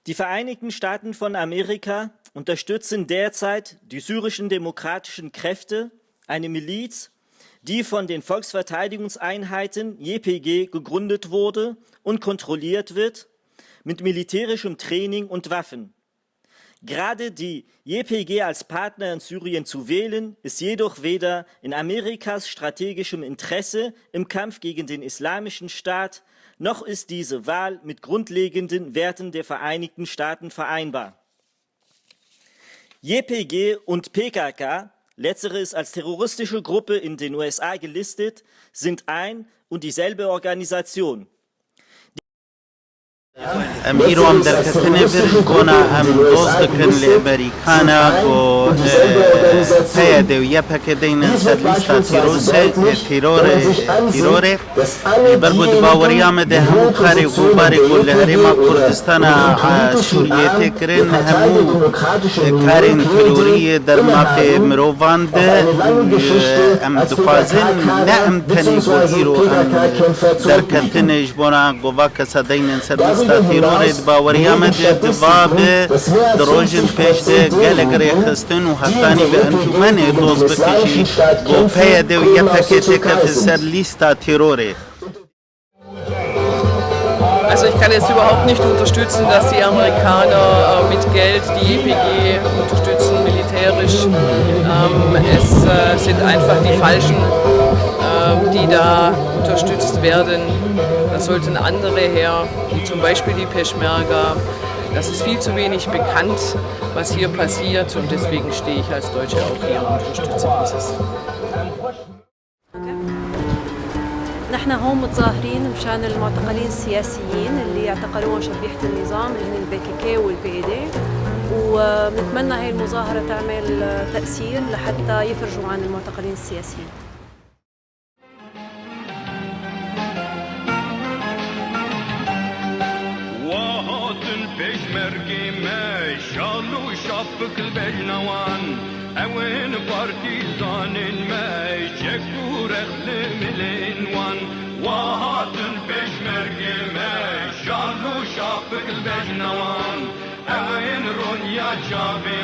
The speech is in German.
Die Vereinigten Staaten von Amerika unterstützen derzeit die syrischen demokratischen Kräfte, eine Miliz, die von den Volksverteidigungseinheiten JPG gegründet wurde und kontrolliert wird, mit militärischem Training und Waffen. Gerade die JPG als Partner in Syrien zu wählen, ist jedoch weder in Amerikas strategischem Interesse im Kampf gegen den Islamischen Staat, noch ist diese Wahl mit grundlegenden Werten der Vereinigten Staaten vereinbar. JPG und PKK, letztere ist als terroristische Gruppe in den USA gelistet, sind ein und dieselbe Organisation. ایران در کتنه برگونا هم دوست کن لامریکانا و پیاده و یا پکدین سرلیستا تیروره برگود باوریام ده همو کاری گوباری گل هرما کردستان سوریه تکرن همو کارین تروری در مافی مروان ده ام دفازن نه ام تنی گو ایرو در کتنه جبونا گووا کسادین سرلیستا تیرورید باوریامد دواب دروژن پیشته گلگری خستن و حقانی به انجمن دوز بکشی و پیاده و یا پکیته که سر لیستا تیروره. Also ich kann jetzt überhaupt nicht unterstützen, dass die Amerikaner mit Geld die JPG unterstützen, militärisch. Es sind einfach die Falschen, die da unterstützt werden. Da sollten andere her, wie zum Beispiel die Peschmerga. Das ist viel zu wenig bekannt, was hier passiert, und deswegen stehe ich als Deutsche auch hier und unterstütze dieses. نحن هون متظاهرين مشان المعتقلين السياسيين اللي اعتقلوهم شبيحة النظام اللي هن البي كي كي والبي اي دي، وبنتمنى هاي المظاهرة تعمل تأثير لحتى يفرجوا عن المعتقلين السياسيين. اوين بارتيزان ما يشكور اخلم الانوان وهاتن بشمرق ما شالو شافق البجنوان اوين رونيا شابي